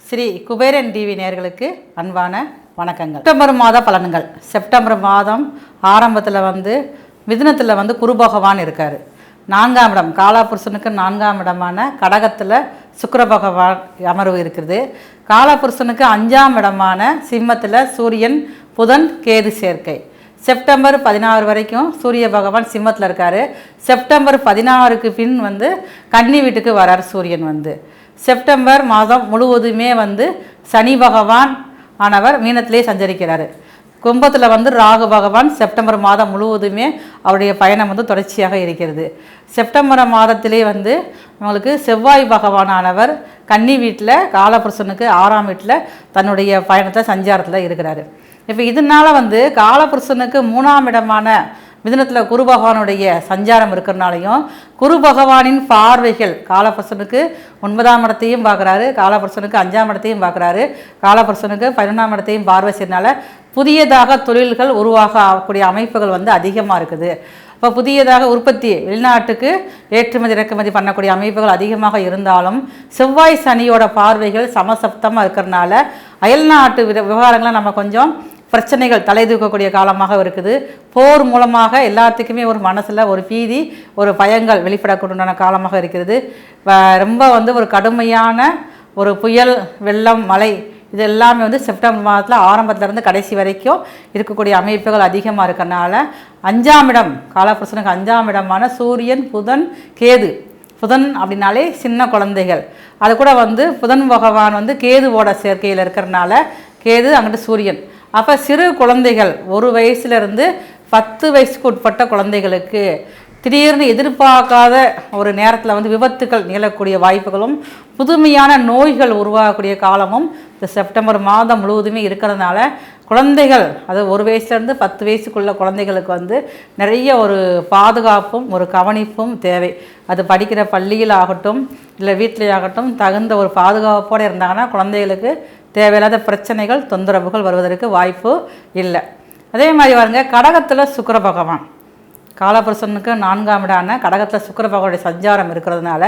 Sri Kuberan TV நேயர்களுக்கு அன்பான வணக்கங்கள். செப்டம்பர் மாத பலன்கள். செப்டம்பர் மாதம் ஆரம்பத்தில் மிதுனத்தில் குரு பகவான் இருக்கார். 4ஆம் இடம், காலபுருஷனுக்கு 4ஆம் இடமான கடகத்தில் சுக்கிர பகவான் அமர்வு இருக்குது. காலபுருஷனுக்கு 5ஆம் இடமான சிம்மத்தில் சூரியன் புதன் கேது சேர்க்கை. செப்டம்பர் 16 வரைக்கும் சூரிய பகவான் சிம்மத்தில் இருக்கார். செப்டம்பர் 16க்கு பின் கன்னி வீட்டுக்கு வரார் சூரியன். செப்டம்பர் மாதம் முழுவதுமே சனி பகவான் ஆனவர் மீனத்திலே சஞ்சரிக்கிறார். கும்பத்தில் ராகு பகவான் செப்டம்பர் மாதம் முழுவதுமே அவருடைய பயணம் தொடர்ச்சியாக இருக்கிறது. செப்டம்பர் மாதத்திலே நம்மளுக்கு செவ்வாய் பகவானானவர் கன்னி வீட்டில் காலபுருஷனுக்கு 6ஆம் வீட்டில் தன்னுடைய பயணத்தை சஞ்சாரத்தில் இருக்கிறார். இப்போ இதனால் காலபுருஷனுக்கு 3ஆம் இடமான மிதுனத்தில் குரு பகவானுடைய சஞ்சாரம் இருக்கிறனாலையும் குரு பகவானின் பார்வைகள் காலபுருஷனுக்கு 9ஆம் இடத்தையும் பார்க்குறாரு, காலபுருஷனுக்கு 5ஆம் இடத்தையும் பார்க்குறாரு, காலபுருஷனுக்கு 11ஆம் இடத்தையும் பார்வை செய்யறதுனால புதியதாக தொழில்கள் உருவாகக்கூடிய அமைப்புகள் அதிகமாக இருக்குது. இப்போ புதியதாக உற்பத்தி வெளிநாட்டுக்கு ஏற்றுமதி இறக்குமதி பண்ணக்கூடிய அமைப்புகள் அதிகமாக இருந்தாலும் செவ்வாய் சனியோட பார்வைகள் சமசப்தமாக இருக்கிறதுனால அயல்நாட்டு விவகாரங்களை நம்ம கொஞ்சம் பிரச்சனைகள் தலை தூக்கக்கூடிய காலமாக இருக்குது. போர் மூலமாக எல்லாத்துக்குமே ஒரு மனசில் ஒரு பீதி, ஒரு பயங்கள் வெளிப்படக்கூடிய காலமாக இருக்கிறது. ரொம்ப ஒரு கடுமையான ஒரு புயல், வெள்ளம், மழை இது எல்லாமே செப்டம்பர் மாதத்தில் ஆரம்பத்திலேருந்து கடைசி வரைக்கும் இருக்கக்கூடிய அமைப்புகள் அதிகமாக இருக்கிறனால 5ஆம் இடம் காலபுருஷனுக்கு 5ஆம் இடமான சூரியன் புதன் கேது. புதன் அப்படின்னாலே சின்ன குழந்தைகள், அது கூட புதன் பகவான் கேதுவோட சேர்க்கையில் இருக்கிறனால கேது அங்கிட்டு சூரியன். அப்போ சிறு குழந்தைகள் 1 வயசுலேருந்து 10 வயசுக்கு உட்பட்ட குழந்தைகளுக்கு திடீர்னு எதிர்பார்க்காத ஒரு நேரத்தில் விபத்துக்கள் நிகழக்கூடிய வாய்ப்புகளும் புதுமையான நோய்கள் உருவாகக்கூடிய காலமும் இந்த செப்டம்பர் மாதம் முழுவதுமே இருக்கிறதுனால குழந்தைகள், அது 1 வயசுலேருந்து 10 வயசுக்குள்ள குழந்தைகளுக்கு நிறைய ஒரு பாதுகாப்பும் ஒரு கவனிப்பும் தேவை. அது படிக்கிற பள்ளியில் ஆகட்டும் இல்லை வீட்டிலே ஆகட்டும் தகுந்த ஒரு பாதுகாப்போடு இருந்தாங்கன்னா குழந்தைகளுக்கு தேவையில்லாத பிரச்சனைகள் தொந்தரவுகள் வருவதற்கு வாய்ப்பு இல்லை. அதே மாதிரி கடகத்தில் சுக்கிர பகவான் காலபுருஷனுக்கு 4ஆம் இடான கடகத்தில் சுக்கிர பகவானுடைய சஞ்சாரம் இருக்கிறதுனால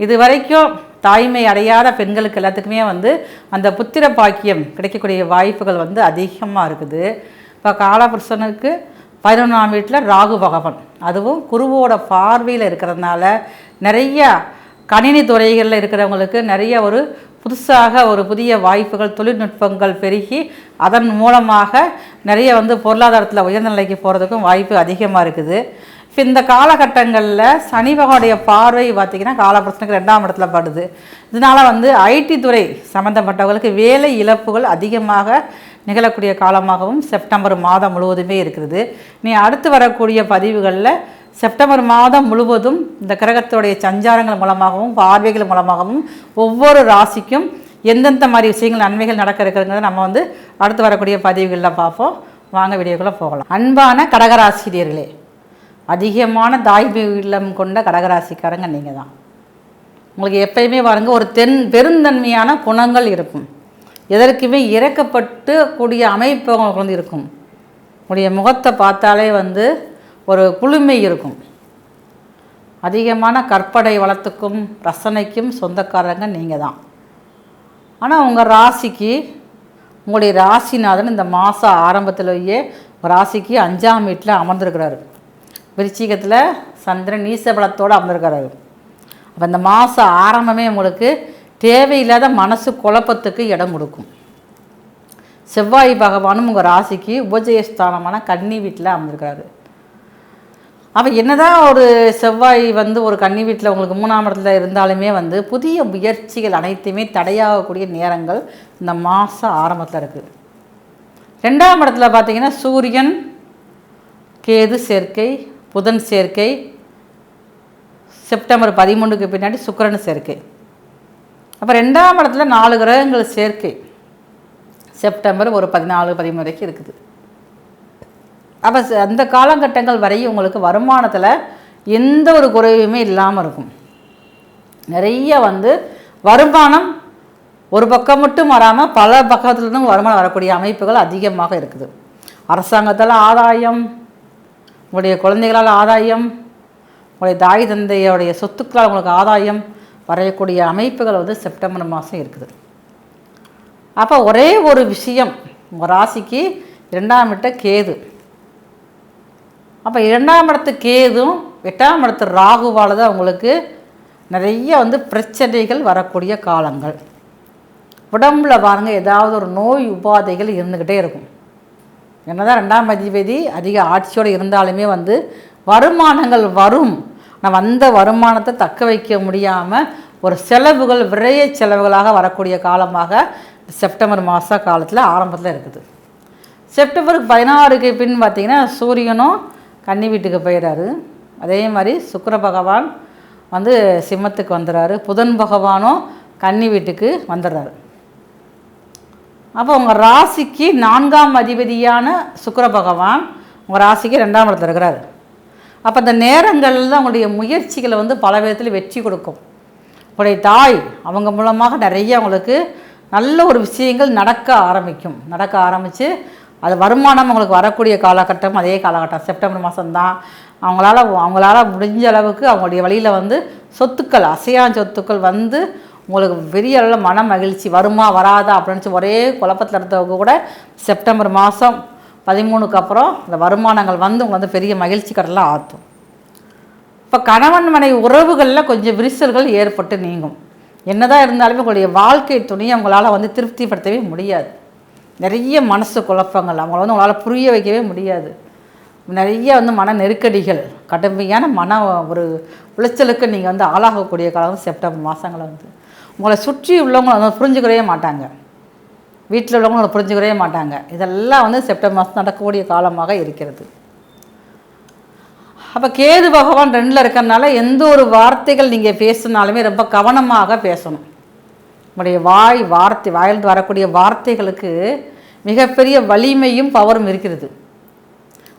இது வரைக்கும் தாய்மை அடையாத பெண்களுக்கு எல்லாத்துக்குமே அந்த புத்திர பாக்கியம் கிடைக்கக்கூடிய வாய்ப்புகள் அதிகமாக இருக்குது. இப்போ காலபுருஷனுக்கு 11ஆம் வீட்டில் ராகு பகவான், அதுவும் குருவோட பார்வையில் இருக்கிறதுனால நிறைய கணினி துறைகளில் இருக்கிறவங்களுக்கு நிறைய ஒரு புதுசாக ஒரு புதிய வாய்ப்புகள், தொழில்நுட்பங்கள் பெருகி அதன் மூலமாக நிறைய பொருளாதாரத்தில் உயர்ந்த நிலைக்கு போகிறதுக்கும் வாய்ப்பு அதிகமாக இருக்குது. இப்போ இந்த காலகட்டங்களில் சனி பகவானுடைய பார்வை பார்த்திங்கன்னா காலபுருஷனுக்கு 2ஆம் இடத்துல படுது. இதனால் ஐடி துறை சம்மந்தப்பட்டவர்களுக்கு வேலை இழப்புகள் அதிகமாக நிகழக்கூடிய காலமாகவும் செப்டம்பர் மாதம் முழுவதுமே இருக்கிறது. நீ அடுத்து வரக்கூடிய பதிவுகளில் செப்டம்பர் மாதம் முழுவதும் இந்த கிரகத்துடைய சஞ்சாரங்கள் மூலமாகவும் பார்வைகள் மூலமாகவும் ஒவ்வொரு ராசிக்கும் எந்தெந்த மாதிரி விஷயங்கள் நன்மைகள் நடக்க இருக்கிறதுங்கிறத நம்ம அடுத்து வரக்கூடிய பதிவுகளில் பார்ப்போம். வாங்க வீடியோக்குள்ளே போகலாம். அன்பான கடகராசிரியர்களே, அதிகமான தாய்மை இல்லம் கொண்ட கடகராசிக்காரங்க நீங்கள் தான். உங்களுக்கு எப்பயுமே ஒரு பெருந்தன்மையான குணங்கள் இருக்கும். எதற்குமே இறக்கப்பட்டு கூடிய அமைப்பு உங்களுக்கு இருக்கும். உங்களுடைய முகத்தை பார்த்தாலே ஒரு குளுமை இருக்கும். அதிகமான கற்பனை வளத்துக்கும் ரசனைக்கும் சொந்தக்காரங்க நீங்கள் தான். ஆனால் உங்கள் ராசிக்கு உங்களுடைய ராசிநாதன் இந்த மாதம் ஆரம்பத்திலேயே ராசிக்கு 5ஆம் வீட்டில் அமர்ந்திருக்கிறாரு. விருச்சிகத்தில் சந்திரன் நீசபலத்தோடு அமர்ந்திருக்கிறாரு. அப்போ இந்த மாதம் ஆரம்பமே உங்களுக்கு தேவையில்லாத மனசு குழப்பத்துக்கு இடம் கொடுக்கும். செவ்வாய் பகவானும் உங்கள் ராசிக்கு உபஜயஸ்தானமான கன்னி வீட்டில் அமர்ந்திருக்கிறாரு. அப்போ என்னதான் ஒரு செவ்வாய் ஒரு கன்னி வீட்டில் உங்களுக்கு 3ஆம் இடத்துல இருந்தாலுமே புதிய முயற்சிகள் அனைத்துமே தடையாகக்கூடிய நேரங்கள் இந்த மாதம் ஆரம்பத்தில் இருக்குது. 2ஆம் இடத்துல பார்த்திங்கன்னா சூரியன் கேது சேர்க்கை, புதன் சேர்க்கை, செப்டம்பர் 13க்கு பின்னாடி சுக்கிரன் சேர்க்கை. அப்போ 2ஆம் இடத்துல 4 கிரகங்கள் சேர்க்கை செப்டம்பர் ஒரு 14-13 வரைக்கும் இருக்குது. அப்போ அந்த காலகட்டங்கள் வரையும் உங்களுக்கு வருமானத்தில் எந்த ஒரு குறைவுமே இல்லாமல் இருக்கும். நிறைய வருமானம் ஒரு பக்கம் மட்டும் வராமல் பல பக்கத்துலேருந்தும் வருமானம் வரக்கூடிய அமைப்புகள் அதிகமாக இருக்குது. அரசாங்கத்தால் ஆதாயம், உங்களுடைய குழந்தைகளால் ஆதாயம், உங்களுடைய தாய் தந்தையோடைய சொத்துக்களால் உங்களுக்கு ஆதாயம் வரையக்கூடிய அமைப்புகள் வந்து செப்டம்பர் மாதம் இருக்குது. அப்போ ஒரே ஒரு விஷயம், உங்கள் ராசிக்கு 2ஆம் இட்ட கேது. அப்போ 2ஆம் இடத்து கேதும் 8ஆம் இடத்து ராகுவால் தான் உங்களுக்கு நிறைய வந்து பிரச்சனைகள் வரக்கூடிய காலங்கள். உடம்புல பாருங்கள் ஏதாவது ஒரு நோய் உபாதைகள் இருந்துக்கிட்டே இருக்கும். என்னதான் 2ஆம் அதிபதி அதிக ஆட்சியோடு இருந்தாலுமே வந்து வருமானங்கள் வரும். நம்ம அந்த வருமானத்தை தக்க வைக்க முடியாமல் ஒரு செலவுகள் விரைய செலவுகளாக வரக்கூடிய காலமாக செப்டம்பர் மாத காலத்தில் ஆரம்பத்தில் இருக்குது. செப்டம்பருக்கு 16க்கு பின் பார்த்திங்கன்னா சூரியனும் கன்னி வீட்டுக்கு போயிடுறாரு. அதே மாதிரி சுக்கிர பகவான் வந்து சிம்மத்துக்கு வந்துடுறாரு. புதன் பகவானும் கன்னி வீட்டுக்கு வந்துடுறாரு. அப்போ உங்கள் ராசிக்கு 4ஆம் அதிபதியான சுக்கிர பகவான் உங்கள் ராசிக்கு 2ஆம் இடத்துல இருக்கிறாரு. அப்போ அந்த நேரங்களில் தான் உங்களுடைய முயற்சிகளை வந்து பல விதத்தில் வெற்றி கொடுக்கும். உங்களுடைய தாய் அவங்க மூலமாக நிறைய அவங்களுக்கு நல்ல ஒரு விஷயங்கள் நடக்க ஆரம்பித்து அது வருமானம் உங்களுக்கு வரக்கூடிய காலகட்டம் அதே காலகட்டம் செப்டம்பர் மாதம்தான். அவங்களால முடிஞ்ச அளவுக்கு அவங்களுடைய வழியில் வந்து சொத்துக்கள், அசையான் சொத்துக்கள் வந்து உங்களுக்கு பெரிய அளவில் மன மகிழ்ச்சி வருமா வராதா அப்படின்னு ஒரே குழப்பத்தில் இருந்தவங்க கூட செப்டம்பர் மாதம் 13க்கு அப்புறம் இந்த வருமானங்கள் வந்து உங்களுக்கு வந்து பெரிய மகிழ்ச்சி கடலாம் ஆற்றும். இப்போ கணவன் மனைவி உறவுகளில் கொஞ்சம் விரிசல்கள் ஏற்பட்டு நீங்கும். என்னதான் இருந்தாலுமே உங்களுடைய வாழ்க்கை துணையை அவங்களால வந்து திருப்திப்படுத்தவே முடியாது. நிறைய மனசு குழப்பங்கள், அவங்கள வந்து உங்களால் புரிய வைக்கவே முடியாது. நிறைய வந்து மன நெருக்கடிகள், கடுமையான மன ஒரு உளைச்சலுக்கு நீங்கள் வந்து ஆளாகக்கூடிய காலம் செப்டம்பர் மாதங்களை வந்து உங்களை சுற்றி உள்ளவங்களை வந்து புரிஞ்சுக்கிறவே மாட்டாங்க. வீட்டில் உள்ளவங்களை புரிஞ்சுக்கிறவே மாட்டாங்க. இதெல்லாம் வந்து செப்டம்பர் மாதம் நடக்கக்கூடிய காலமாக இருக்கிறது. அப்போ கேது பகவான் 2ல் இருக்கிறதுனால எந்த ஒரு வார்த்தைகள் நீங்கள் பேசினாலுமே ரொம்ப கவனமாக பேசணும். உங்களுடைய வாயிலிருந்து வரக்கூடிய வார்த்தைகளுக்கு மிகப்பெரிய வலிமையும் பவரும் இருக்கிறது.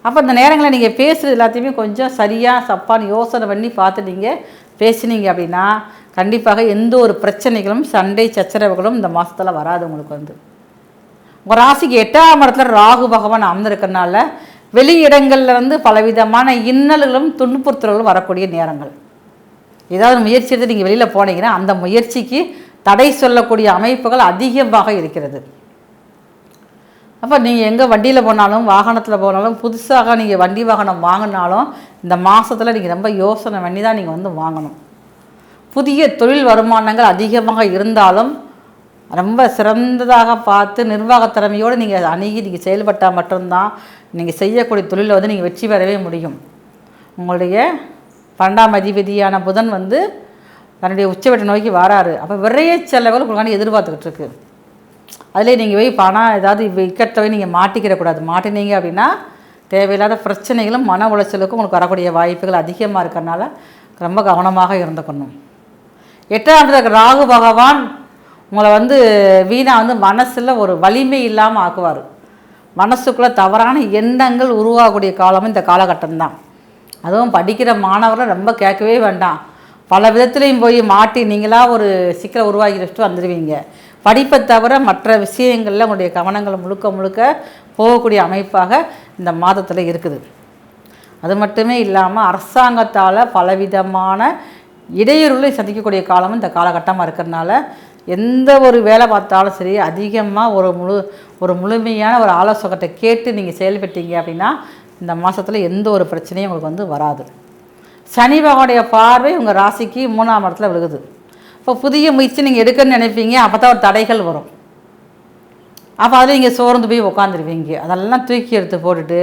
அப்போ இந்த நேரங்களில் நீங்கள் பேசுகிறது எல்லாத்தையுமே கொஞ்சம் சரியாக தப்பான யோசனை பண்ணி பார்த்து நீங்கள் பேசினீங்க அப்படின்னா கண்டிப்பாக எந்த ஒரு பிரச்சனைகளும் சண்டை சச்சரவுகளும் இந்த மாதத்தில் வராது. உங்களுக்கு வந்து உங்கள் ராசிக்கு 8ஆம் இடத்துல ராகு பகவான் அமர்ந்திருக்கிறதுனால வெளியிடங்களில் வந்து பலவிதமான இன்னல்களும் துன்புறுத்தல்களும் வரக்கூடிய நேரங்கள். ஏதாவது முயற்சி எடுத்து நீங்கள் வெளியில் போனீங்கன்னா அந்த முயற்சிக்கு தடை சொல்லக்கூடிய அமைப்புகள் அதிகமாக இருக்கிறது. அப்போ நீங்கள் எங்கே வண்டியில் போனாலும் வாகனத்தில் போனாலும் புதுசாக நீங்கள் வண்டி வாகனம் வாங்கினாலும் இந்த மாதத்தில் நீங்கள் ரொம்ப யோசனை பண்ணி தான் நீங்கள் வந்து வாங்கணும். புதிய தொழில் வருமானங்கள் அதிகமாக இருந்தாலும் ரொம்ப சிறந்ததாக பார்த்து நிர்வாகத்திறமையோடு நீங்கள் அணுகி நீங்கள் செயல்பட்டால் மட்டும்தான் நீங்கள் செய்யக்கூடிய தொழிலில் வந்து நீங்கள் வெற்றி பெறவே முடியும். உங்களுடைய 12ஆம் அதிபதியான புதன் வந்து தன்னுடைய உச்சவெட்டை நோக்கி வராரு. அப்போ விரைய செலவுகள் உங்களுக்கான எதிர்பார்த்துக்கிட்டு இருக்கு. அதிலே நீங்கள் போய் பணம் ஏதாவது இக்கட்டை நீங்கள் மாட்டிக்கிடக்கூடாது. மாட்டினீங்க அப்படின்னா தேவையில்லாத பிரச்சனைகளும் மன உளைச்சலுக்கும் உங்களுக்கு வரக்கூடிய வாய்ப்புகள் அதிகமாக இருக்கிறதுனால ரொம்ப கவனமாக இருந்துக்கணும். 8ஆம் இடத்துல ராகு பகவான் உங்களை வந்து வீணாக வந்து மனசில் ஒரு வலிமை இல்லாமல் ஆக்குவார். மனசுக்குள்ளே தவறான எண்ணங்கள் உருவாகக்கூடிய காலமும் இந்த காலகட்டம் தான். அதுவும் படிக்கிற மாணவரை ரொம்ப கேட்கவே வேண்டாம். பல விதத்துலேயும் போய் மாட்டி நீங்களாக ஒரு சிக்கலை உருவாக்கி வச்சுட்டு வந்துடுவீங்க. படிப்பை தவிர மற்ற விஷயங்களில் உங்களுடைய கவனங்கள் முழுக்க போகக்கூடிய அமைப்பாக இந்த மாதத்தில் இருக்குது. அது மட்டுமே இல்லாமல் அரசாங்கத்தால் பலவிதமான இடையூறுகளை சந்திக்கக்கூடிய காலமும் இந்த காலகட்டமாக இருக்கிறதுனால எந்த ஒரு வேலை பார்த்தாலும் சரி அதிகமாக ஒரு முழுமையான ஒரு ஆலோசகத்தை கேட்டு நீங்கள் செயல்பட்டீங்க அப்படின்னா இந்த மாதத்தில் எந்த ஒரு பிரச்சனையும் உங்களுக்கு வந்து வராது. சனி பகவானுடைய பார்வை உங்கள் ராசிக்கு 3ஆம் இடத்துல விழுகுது. இப்போ புதிய முயற்சி நீங்கள் எடுக்கணும்னு நினைப்பீங்க, அப்போ தான் ஒரு தடைகள் வரும். அப்போ அதில் நீங்கள் சோர்ந்து போய் உட்காந்துருவீங்க. அதெல்லாம் தூக்கி எடுத்து போட்டுட்டு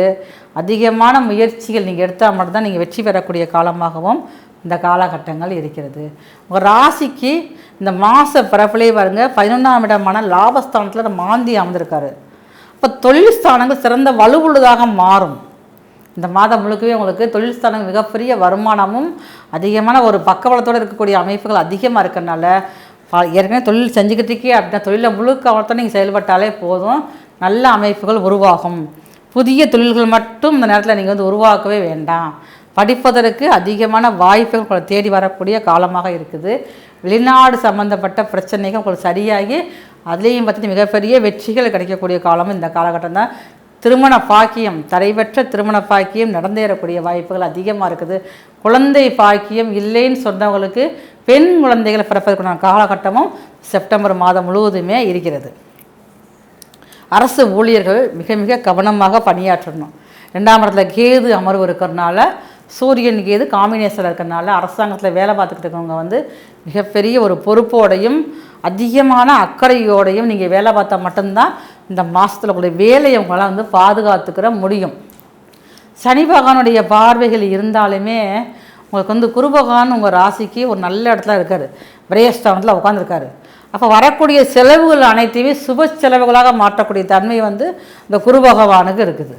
அதிகமான முயற்சிகள் நீங்கள் எடுத்தால் மட்டும்தான் நீங்கள் வெற்றி பெறக்கூடிய காலமாகவும் இந்த காலகட்டங்கள் இருக்கிறது. உங்கள் ராசிக்கு இந்த மாத பிறப்பிலே பாருங்கள் 11ஆம் இடமான லாபஸ்தானத்தில் மாந்தி அமர்ந்திருக்காரு. இப்போ தொழில் ஸ்தானங்கள் சிறந்த வலுவுள்ளதாக மாறும். இந்த மாதம் முழுக்கவே உங்களுக்கு தொழில் ஸ்தானம் மிகப்பெரிய வருமானமும் அதிகமான ஒரு பக்கபலத்தோடு இருக்கக்கூடிய அமைப்புகள் அதிகமாக இருக்கிறதுனால ஏற்கனவே தொழில் செஞ்சுக்கிட்டே அப்படின்னா தொழிலில் முழு கவனத்தோடு நீங்கள் செயல்பட்டாலே போதும், நல்ல அமைப்புகள் உருவாகும். புதிய தொழில்கள் மட்டும் இந்த நேரத்தில் நீங்கள் வந்து உருவாக்கவே வேண்டாம். படிப்பதற்கு அதிகமான வாய்ப்புகள் உங்களை தேடி வரக்கூடிய காலமாக இருக்குது. வெளிநாடு சம்மந்தப்பட்ட பிரச்சனைகள் உங்களுக்கு சரியாகி அதுலேயும் பார்த்திங்கன்னா மிகப்பெரிய வெற்றிகள் கிடைக்கக்கூடிய காலமும் இந்த காலகட்டம் தான். திருமண பாக்கியம், தடைபெற்ற திருமண பாக்கியம் நடந்தேறக்கூடிய வாய்ப்புகள் அதிகமாக இருக்குது. குழந்தை பாக்கியம் இல்லைன்னு சொன்னவங்களுக்கு பெண் குழந்தைகளை பிறப்பதற்கான காலகட்டமும் செப்டம்பர் மாதம் முழுவதுமே இருக்கிறது. அரசு ஊழியர்கள் மிக மிக கவனமாக பணியாற்றணும். 2ஆம் இடத்துல கேது அமர்வு இருக்கிறதுனால, சூரியன் கேது காம்பினேஷனில் இருக்கிறதுனால அரசாங்கத்தில் வேலை பார்த்துக்கிட்டு இருக்கவங்க வந்து மிகப்பெரிய ஒரு பொறுப்போடையும் அதிகமான அக்கறையோடையும் நீங்கள் வேலை பார்த்தா மட்டும்தான் இந்த மாதத்தில் உங்களுடைய வேலையை உங்களால் வந்து பாதுகாத்துக்கிற முடியும். சனி பகவானுடைய பார்வைகள் இருந்தாலுமே உங்களுக்கு வந்து குரு பகவான் உங்கள் ராசிக்கு ஒரு நல்ல இடத்துல இருக்கார், விரயஸ்தானத்தில் உட்காந்துருக்காரு. அப்போ வரக்கூடிய செலவுகள் அனைத்தையுமே சுப செலவுகளாக மாற்றக்கூடிய தன்மை வந்து இந்த குரு பகவானுக்கு இருக்குது.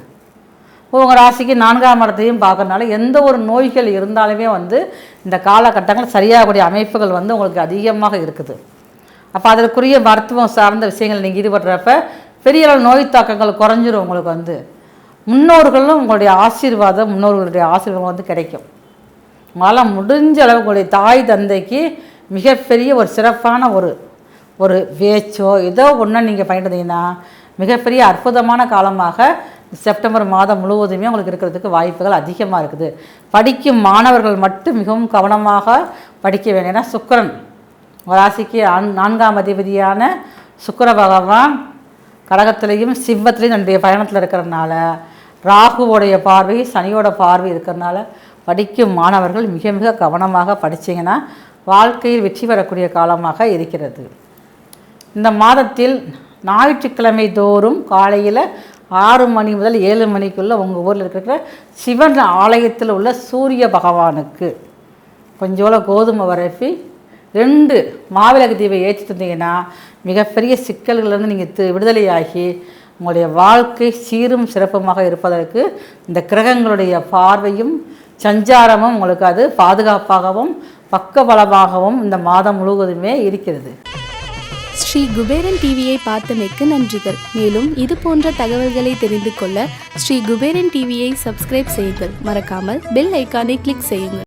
உங்கள் ராசிக்கு 4ஆம் இடத்தையும் பார்க்கறதுனால எந்த ஒரு நோய்கள் இருந்தாலுமே வந்து இந்த காலகட்டங்கள் சரியாகக்கூடிய அமைப்புகள் வந்து உங்களுக்கு அதிகமாக இருக்குது. அப்போ அதற்குரிய மருத்துவம் சார்ந்த விஷயங்கள் நீங்கள் ஈடுபடுறப்ப பெரிய அளவு நோய் தாக்கங்கள் குறைஞ்சிரும். உங்களுக்கு வந்து முன்னோர்களும் உங்களுடைய ஆசீர்வாதம், முன்னோர்களுடைய ஆசீர்வாதம் வந்து கிடைக்கும். உங்களால் முடிஞ்ச அளவு உங்களுடைய தாய் தந்தைக்கு மிகப்பெரிய ஒரு சிறப்பான ஒரு பேச்சோ ஏதோ ஒன்று நீங்கள் பண்ணிட்டீங்கன்னா மிகப்பெரிய அற்புதமான காலமாக செப்டம்பர் மாதம் முழுவதுமே உங்களுக்கு இருக்கிறதுக்கு வாய்ப்புகள் அதிகமாக இருக்குது. படிக்கும் மாணவர்கள் மட்டும் மிகவும் கவனமாக படிக்க வேண்டும். ஏன்னா சுக்கிரன் ராசிக்கு 4ஆம் அதிபதியான சுக்கிர பகவான் கடகத்திலையும் சிம்மத்திலையும் தன்னுடைய பயணத்தில் இருக்கிறதுனால, ராகுவோடைய பார்வை சனியோட பார்வை இருக்கிறதுனால படிக்கும் மாணவர்கள் மிக மிக கவனமாக படித்தீங்கன்னா வாழ்க்கையில் வெற்றி பெறக்கூடிய காலமாக இருக்கிறது. இந்த மாதத்தில் ஞாயிற்றுக்கிழமை தோறும் காலையில் 6 மணி முதல் 7 மணிக்குள்ளே உங்கள் ஊரில் இருக்கிற சிவன் ஆலயத்தில் உள்ள சூரிய பகவானுக்கு கொஞ்சோல கோதுமை வரப்பி 2 மாவிளக்கு தீபை ஏற்றி தந்தீங்கன்னா மிகப்பெரிய சிக்கல்களிலிருந்து நீங்கள் விடுதலையாகி உங்களுடைய வாழ்க்கை சீரும் சிறப்புமாக இருப்பதற்கு இந்த கிரகங்களுடைய பார்வையும் சஞ்சாரமும் உங்களுக்கு அது பாதுகாப்பாகவும் பக்கபலமாகவும் இந்த மாதம் முழுவதுமே இருக்கிறது. ஸ்ரீ குபேரன் டிவியை பார்த்தமைக்கு நன்றிகள். மேலும் இது போன்ற தகவல்களை தெரிந்து கொள்ள ஸ்ரீ குபேரன் டிவியை சப்ஸ்கிரைப் செய்யுங்கள். மறக்காமல் பெல் ஐக்கானை கிளிக் செய்யுங்கள்.